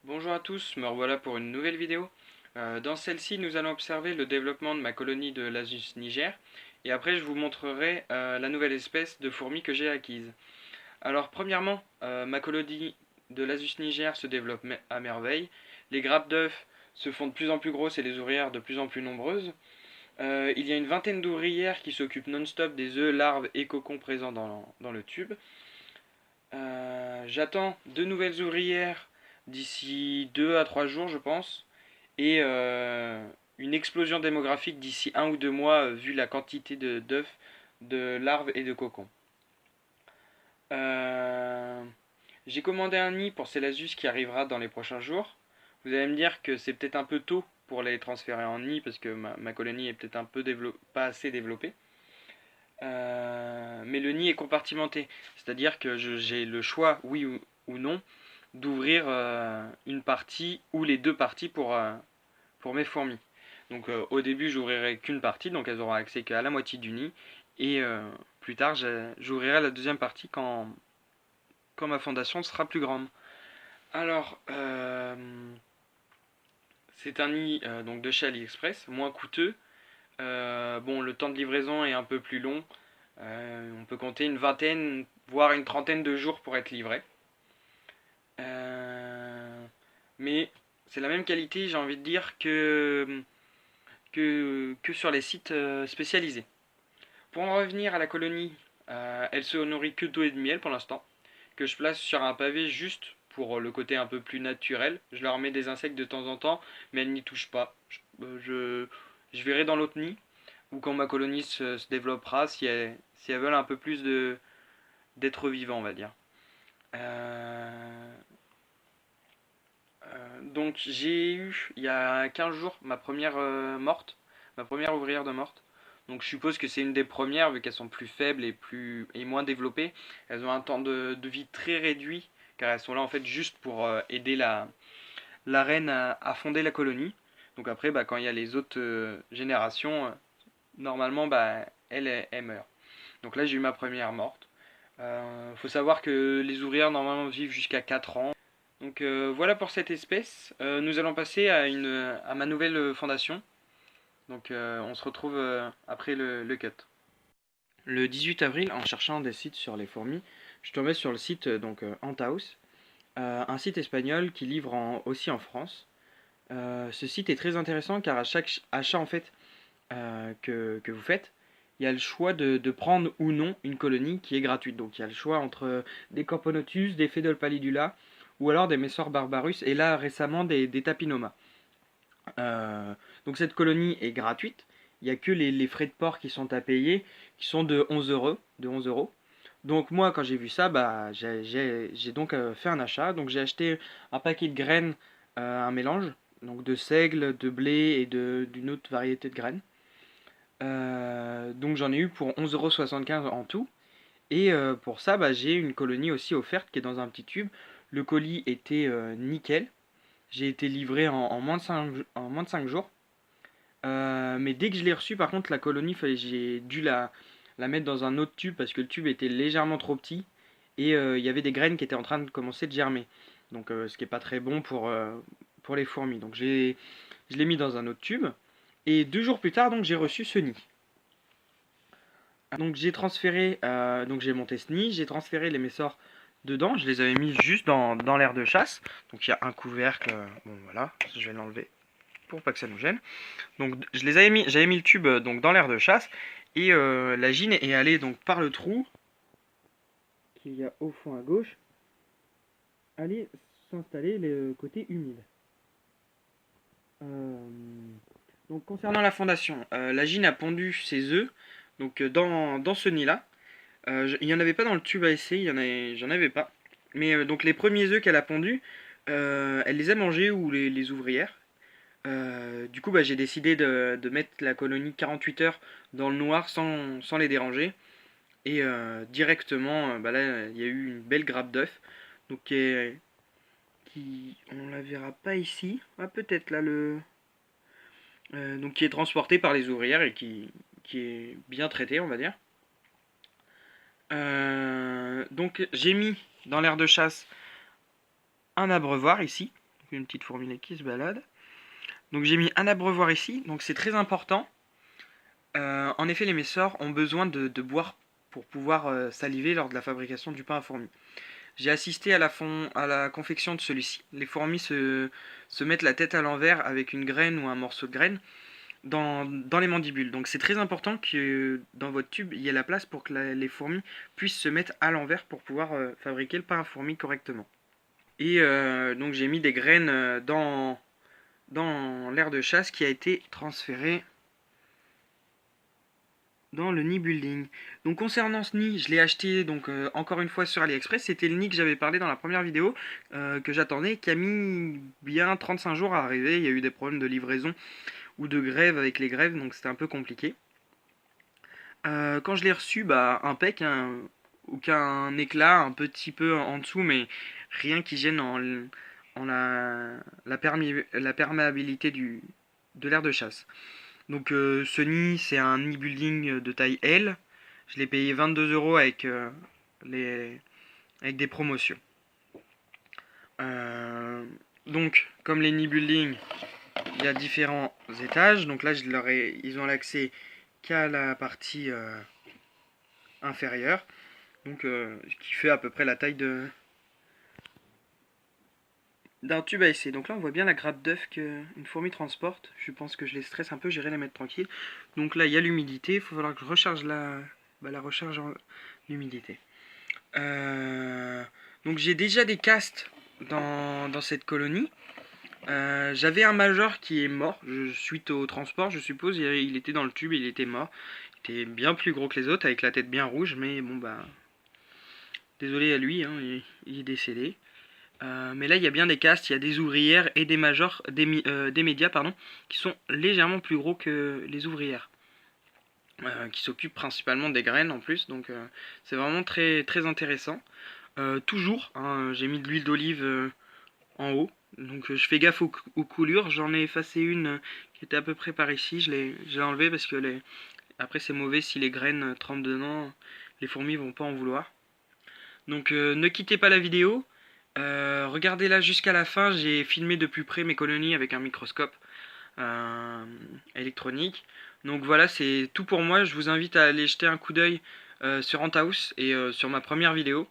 Bonjour à tous, me revoilà pour une nouvelle vidéo. Dans celle-ci, nous allons observer le développement de ma colonie de l'Asus niger, et après je vous montrerai la nouvelle espèce de fourmis que j'ai acquise. Alors premièrement, ma colonie de l'Asus niger se développe à merveille, les grappes d'œufs se font de plus en plus grosses et les ouvrières de plus en plus nombreuses. Il y a une vingtaine d'ouvrières qui s'occupent non-stop des œufs, larves et cocons présents dans le tube. J'attends deux nouvelles ouvrières d'ici 2 à 3 jours, je pense, et une explosion démographique d'ici 1 ou 2 mois, vu la quantité d'œufs, de larves et de cocons. Euh, j'ai commandé un nid pour Célasus qui arrivera dans les prochains jours. Vous allez me dire que c'est peut-être un peu tôt pour les transférer en nid parce que ma colonie est peut-être un peu pas assez développée. Mais le nid est compartimenté, c'est-à-dire que j'ai le choix, oui ou non, d'ouvrir une partie ou les deux parties pour mes fourmis. Donc au début j'ouvrirai qu'une partie, donc elles auront accès qu'à la moitié du nid, et plus tard j'ouvrirai la deuxième partie quand ma fondation sera plus grande. Alors, c'est un nid donc de chez AliExpress, moins coûteux. Bon, le temps de livraison est un peu plus long. On peut compter une vingtaine, voire une trentaine de jours pour être livré. Mais c'est la même qualité, j'ai envie de dire, que sur les sites spécialisés. Pour en revenir à la colonie, elle se nourrit que d'eau et de miel pour l'instant, que je place sur un pavé juste pour le côté un peu plus naturel. Je leur mets des insectes de temps en temps, mais elles n'y touchent pas. Je verrai dans l'autre nid, ou quand ma colonie se développera, si elles veulent un peu plus d'être vivants, on va dire. Donc j'ai eu, il y a 15 jours, ma première morte, ma première ouvrière de morte. Donc je suppose que c'est une des premières, vu qu'elles sont plus faibles et moins développées. Elles ont un temps de vie très réduit, car elles sont là en fait juste pour aider la reine à fonder la colonie. Donc après, bah, quand il y a les autres générations, normalement, bah, elle meurt. Donc là, j'ai eu ma première morte. Faut savoir que les ouvrières normalement vivent jusqu'à 4 ans. Donc voilà pour cette espèce. Nous allons passer à ma nouvelle fondation. Donc on se retrouve après le cut. Le 18 avril, en cherchant des sites sur les fourmis, je tombais sur le site Anthouse, un site espagnol qui livre aussi en France. Ce site est très intéressant car à chaque achat en fait que vous faites, il y a le choix de prendre ou non une colonie qui est gratuite. Donc il y a le choix entre des Camponotus, des Phalidula ou alors des Messor barbarus et là récemment des Tapinoma. Donc cette colonie est gratuite. Il n'y a que les frais de port qui sont à payer, qui sont de 11 euros. Donc moi quand j'ai vu ça, bah, j'ai donc fait un achat. Donc j'ai acheté un paquet de graines, un mélange, donc de seigle, de blé et d'une autre variété de graines. Donc j'en ai eu pour 11,75 € en tout. Et pour ça, bah, j'ai une colonie aussi offerte qui est dans un petit tube. Le colis était nickel. J'ai été livré en moins de 5 jours. Mais dès que je l'ai reçu, par contre, la colonie, j'ai dû la mettre dans un autre tube parce que le tube était légèrement trop petit. Et il y avait des graines qui étaient en train de commencer de germer. Donc ce qui n'est pas très bon pour les fourmis. Donc je l'ai mis dans un autre tube. Et 2 jours plus tard, donc j'ai reçu ce nid. Donc j'ai transféré, donc j'ai monté ce nid, j'ai transféré les messors dedans, je les avais mis juste dans l'aire de chasse. Donc il y a un couvercle, bon voilà, je vais l'enlever pour pas que ça nous gêne. Donc je les avais mis, j'avais mis le tube donc dans l'aire de chasse et la gine est allée donc par le trou qu'il y a au fond à gauche, aller s'installer le côté humide. Euh, donc concernant la fondation, la gine a pondu ses œufs donc dans ce nid là. Il n'y en avait pas dans le tube à essai, j'en avais pas. Mais donc les premiers œufs qu'elle a pondus, elle les a mangés ou les ouvrières. Du coup, bah, j'ai décidé de mettre la colonie 48 heures dans le noir sans les déranger. Et directement, bah là, il y a eu une belle grappe d'œufs. Donc, on la verra pas ici. Ah, peut-être là, donc, qui est transportée par les ouvrières et qui est bien traitée, on va dire. Donc j'ai mis dans l'aire de chasse un abreuvoir ici, une petite fourmilière qui se balade. Donc j'ai mis un abreuvoir ici, donc c'est très important. En effet, les messors ont besoin de boire pour pouvoir saliver lors de la fabrication du pain à fourmis. J'ai assisté à la confection de celui-ci. Les fourmis se mettent la tête à l'envers avec une graine ou un morceau de graine dans les mandibules. Donc c'est très important que dans votre tube, il y ait la place pour que les fourmis puissent se mettre à l'envers pour pouvoir fabriquer le pain à fourmis correctement. Et donc j'ai mis des graines dans l'aire de chasse qui a été transféré dans le nid building. Donc concernant ce nid, je l'ai acheté donc encore une fois sur AliExpress. C'était le nid que j'avais parlé dans la première vidéo que j'attendais, qui a mis bien 35 jours à arriver. Il y a eu des problèmes de livraison ou de grève avec les grèves, donc c'était un peu compliqué. Quand je l'ai reçu, bah impec, hein, aucun éclat, un petit peu en dessous, mais rien qui gêne en la perméabilité de l'aire de chasse. Donc ce nid, c'est un nid building de taille L. Je l'ai payé 22 € avec des promotions. Donc, comme les nids building, il y a différents étages. Donc là, ils ont l'accès qu'à la partie inférieure. Donc, ce qui fait à peu près la taille d'un tube à essai. Donc là on voit bien la grappe d'œuf qu'une fourmi transporte. Je pense que je les stresse un peu, j'irai les mettre tranquilles. Donc là il y a l'humidité, il faut falloir que je recharge la recharge en humidité. Donc j'ai déjà des castes dans cette colonie. J'avais un major qui est mort suite au transport, je suppose. Il était dans le tube, il était mort. Il était bien plus gros que les autres, avec la tête bien rouge, mais bon bah... Désolé à lui, hein, il est décédé. Mais là, il y a bien des castes, il y a des ouvrières et des majors, des médias, pardon, qui sont légèrement plus gros que les ouvrières. Qui s'occupent principalement des graines en plus, donc c'est vraiment très, très intéressant. Toujours, hein, j'ai mis de l'huile d'olive en haut, donc je fais gaffe aux coulures. J'en ai effacé une qui était à peu près par ici, je l'ai enlevée parce que après c'est mauvais si les graines trempent dedans, les fourmis vont pas en vouloir. Donc ne quittez pas la vidéo. Regardez-la jusqu'à la fin, j'ai filmé de plus près mes colonies avec un microscope électronique. Donc voilà, c'est tout pour moi. Je vous invite à aller jeter un coup d'œil sur Anthouse et sur ma première vidéo.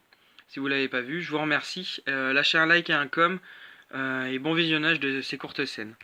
Si vous ne l'avez pas vu, je vous remercie. Lâchez un like et un com. Et bon visionnage de ces courtes scènes.